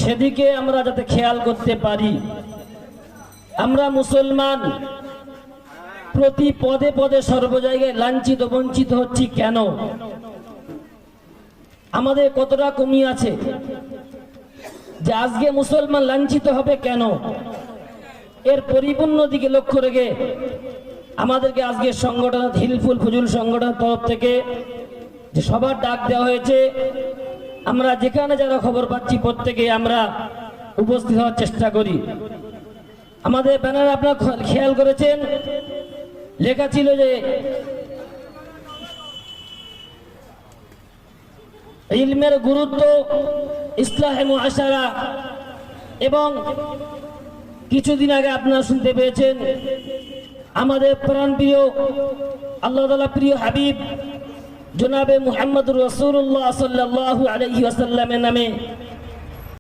সেদিকে আমরা যাতে খেয়াল করতে পারি। আমরা মুসলমান প্রতি পদে পদে সর্ব জায়গায় লাঞ্ছিত বঞ্চিত হচ্ছি কেন? আমাদের কতটা কমি আছে যে আজকে মুসলমান লাঞ্ছিত হবে কেন? এর পরিপূর্ণ দিকে লক্ষ্য রেখে আমাদেরকে আজকে সংগঠন হিলফুল ফুজুল সংগঠনের তরফ থেকে যে সবার ডাক দেওয়া হয়েছে, আমরা যেখানে যারা খবর পাচ্ছি প্রত্যেকে আমরা উপস্থিত হওয়ার চেষ্টা করি। আমাদের ব্যানারে আপনারা খেয়াল করেছেন লেখা ছিল যে ইলমের গুরুত্ব, ইসলাহে মুআশারা, এবং কিছুদিন আগে আপনারা শুনতে পেয়েছেন আমাদের প্রাণপ্রিয় আল্লাহ তাআলা প্রিয় হাবিব জনাবে মুহাম্মদুর রাসূলুল্লাহ সাল্লাল্লাহু আলাইহি ওয়াসাল্লামের নামে